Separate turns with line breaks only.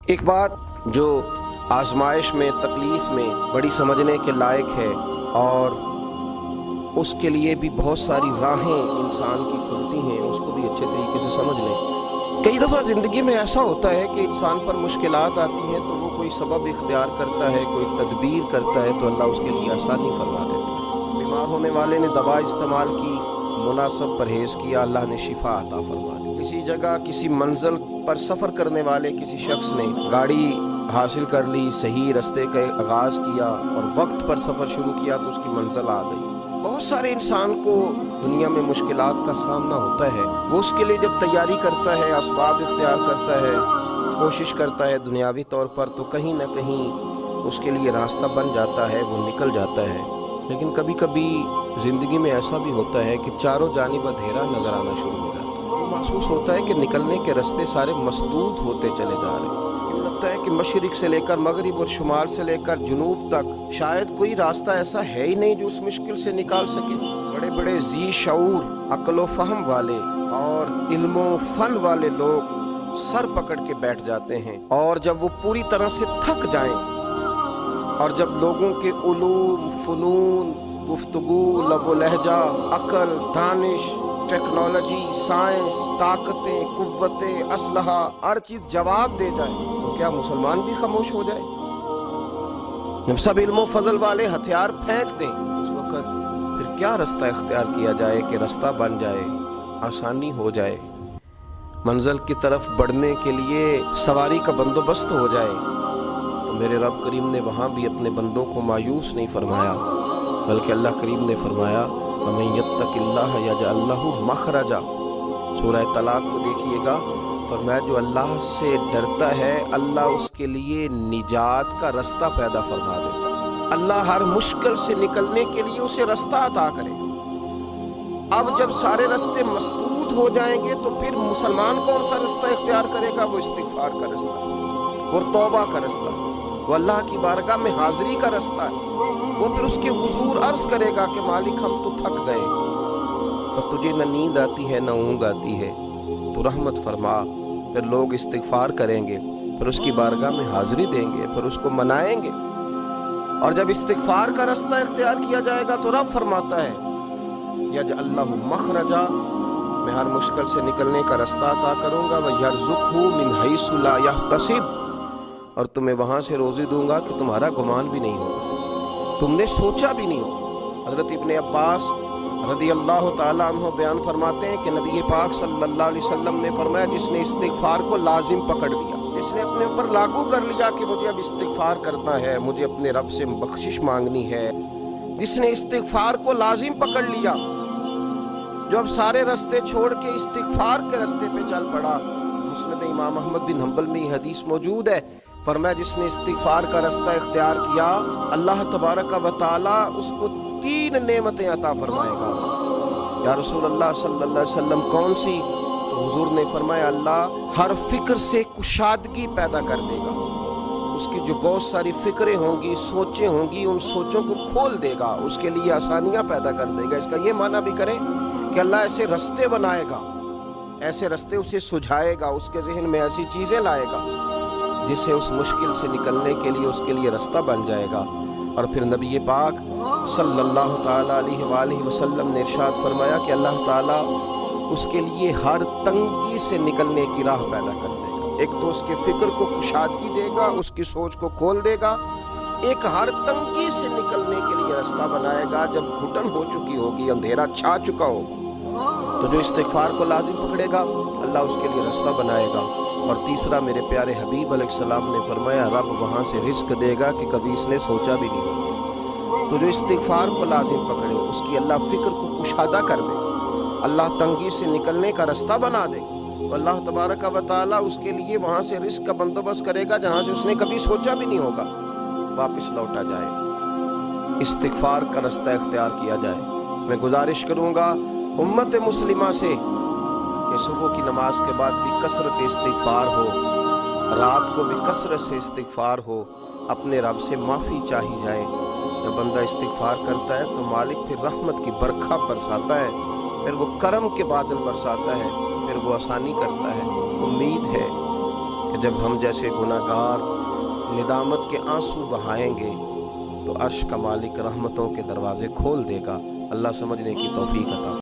ایک بات جو آزمائش میں، تکلیف میں بڑی سمجھنے کے لائق ہے اور اس کے لیے بھی بہت ساری راہیں انسان کی کھلتی ہیں، اس کو بھی اچھے طریقے سے سمجھ لیں۔ کئی دفعہ زندگی میں ایسا ہوتا ہے کہ انسان پر مشکلات آتی ہیں تو وہ کوئی سبب اختیار کرتا ہے، کوئی تدبیر کرتا ہے تو اللہ اس کے لیے آسانی فرما دیتا ہے۔ بیمار ہونے والے نے دوا استعمال کی، مناسب پرہیز کیا، اللہ نے شفا عطا فرما دی۔ کسی جگہ کسی منزل پر سفر کرنے والے کسی شخص نے گاڑی حاصل کر لی، صحیح راستے کا آغاز کیا اور وقت پر سفر شروع کیا تو اس کی منزل آ گئی۔ بہت سارے انسان کو دنیا میں مشکلات کا سامنا ہوتا ہے، وہ اس کے لیے جب تیاری کرتا ہے، اسباب اختیار کرتا ہے، کوشش کرتا ہے دنیاوی طور پر، تو کہیں نہ کہیں اس کے لیے راستہ بن جاتا ہے، وہ نکل جاتا ہے۔ لیکن کبھی کبھی زندگی میں ایسا بھی ہوتا ہے کہ چاروں جانب اندھیرا نظر آنا شروع ہو جاتا ہے، محسوس ہوتا ہے کہ نکلنے کے راستے سارے مسدود ہوتے چلے جا رہے ہیں۔ لگتا ہے کہ مشرق سے لے کر مغرب اور شمال سے لے کر جنوب تک شاید کوئی راستہ ایسا ہے ہی نہیں جو اس مشکل سے نکال سکے۔ بڑے بڑے ذی شعور، عقل و فہم والے اور علم و فن والے لوگ سر پکڑ کے بیٹھ جاتے ہیں، اور جب وہ پوری طرح سے تھک جائیں اور جب لوگوں کے علوم، فنون، گفتگو، لب و لہجہ، عقل، دانش، ٹیکنالوجی، سائنس، طاقتیں، قوتیں، اسلحہ، ہر چیز جواب دے جائے تو کیا مسلمان بھی خاموش ہو جائے؟ جب سب علم و فضل والے ہتھیار پھینک دیں اس وقت پھر کیا راستہ اختیار کیا جائے کہ راستہ بن جائے، آسانی ہو جائے، منزل کی طرف بڑھنے کے لیے سواری کا بندوبست ہو جائے؟ تو میرے رب کریم نے وہاں بھی اپنے بندوں کو مایوس نہیں فرمایا، بلکہ اللہ کریم نے فرمایا وَمَن يَتَّقِ اللَّهَ يَجْعَل لَّهُ مَخْرَجًا۔ سورہ طلاق کو دیکھیے گا، فرمایا جو اللہ سے ڈرتا ہے اللہ اس کے لیے نجات کا راستہ پیدا فرما دیتا ہے، اللہ ہر مشکل سے نکلنے کے لیے اسے راستہ عطا کرے۔ اب جب سارے راستے مسدود ہو جائیں گے تو پھر مسلمان کون سا راستہ اختیار کرے گا؟ وہ استغفار کا راستہ اور توبہ کا راستہ، وہ اللہ کی بارگاہ میں حاضری کا راستہ ہے۔ وہ پھر اس کے حضور عرض کرے گا کہ مالک ہم تو تھک گئے اور تجھے نہ نیند آتی ہے نہ اونگ آتی ہے، تو رحمت فرما۔ پھر لوگ استغفار کریں گے، پھر اس کی بارگاہ میں حاضری دیں گے، پھر اس کو منائیں گے، اور جب استغفار کا راستہ اختیار کیا جائے گا تو رب فرماتا ہے یجعل لہ مخرجا، میں ہر مشکل سے نکلنے کا راستہ عطا کروں گا، ویرزقہ من حیث لا یحتسب، اور تمہیں وہاں سے روزی دوں گا کہ تمہارا گمان بھی نہیں ہوگا، تم نے سوچا بھی نہیں ہو۔ حضرت ابن عباس رضی اللہ تعالیٰ عنہ بیان فرماتے ہیں کہ نبی پاک صلی اللہ علیہ وسلم نے فرمایا جس نے استغفار کو لازم پکڑ لیا، جس نے اپنے اوپر لاگو کر لیا کہ مجھے اب استغفار کرنا ہے، مجھے اپنے رب سے بخشش مانگنی ہے، جس نے استغفار کو لازم پکڑ لیا، جو اب سارے راستے چھوڑ کے استغفار کے راستے پہ چل پڑا۔ مسند امام احمد بن حنبل میں یہ حدیث موجود ہے، فرمایا جس نے استغفار کا راستہ اختیار کیا اللہ تبارک و تعالی اس کو 3 نعمتیں عطا فرمائے گا۔ یا رسول اللہ صلی اللہ علیہ وسلم کون سی؟ تو حضور نے فرمایا اللہ ہر فکر سے کشادگی پیدا کر دے گا، اس کی جو بہت ساری فکریں ہوں گی، سوچیں ہوں گی، ان سوچوں کو کھول دے گا، اس کے لیے آسانیاں پیدا کر دے گا۔ اس کا یہ معنی بھی کریں کہ اللہ ایسے راستے بنائے گا، ایسے راستے اسے سجھائے گا، اس کے ذہن میں ایسی چیزیں لائے گا جس سے اس مشکل سے نکلنے کے لیے اس کے لیے راستہ بن جائے گا۔ اور پھر نبی پاک صلی اللہ تعالیٰ علیہ وآلہ وسلم نے ارشاد فرمایا کہ اللہ تعالیٰ اس کے لیے ہر تنگی سے نکلنے کی راہ پیدا کر دے گا۔ ایک تو اس کے فکر کو کشادگی دے گا، اس کی سوچ کو کھول دے گا، ایک ہر تنگی سے نکلنے کے لیے راستہ بنائے گا۔ جب گھٹن ہو چکی ہوگی، اندھیرا چھا چکا ہوگا، تو جو استغفار کو لازم پکڑے گا اللہ اس کے لیے راستہ بنائے گا۔ اور تیسرا میرے پیارے حبیب علیہ السلام نے فرمایا رب وہاں سے رزق دے گا کہ کبھی اس نے سوچا بھی نہیں ہوگا۔ تو جو استغفار کو لازم پکڑے اس کی اللہ فکر کو کشادہ کر دے، اللہ تنگی سے نکلنے کا راستہ بنا دے، تو اللہ تبارک و تعالیٰ اس کے لیے وہاں سے رزق کا بندوبست کرے گا جہاں سے اس نے کبھی سوچا بھی نہیں ہوگا، واپس لوٹا جائے، استغفار کا راستہ اختیار کیا جائے۔ میں گزارش کروں گا امت مسلمہ سے کہ صبح کی نماز کے بعد بھی کثرت استغفار ہو، رات کو بھی کثرت سے استغفار ہو، اپنے رب سے معافی چاہی جائے۔ جب بندہ استغفار کرتا ہے تو مالک پھر رحمت کی برکھا برساتا ہے، پھر وہ کرم کے بادل برساتا ہے، پھر وہ آسانی کرتا ہے۔ امید ہے کہ کہ جب ہم جیسے گناہگار ندامت کے آنسو بہائیں گے تو عرش کا مالک رحمتوں کے دروازے کھول دے گا۔ اللہ سمجھنے کی توفیق عطا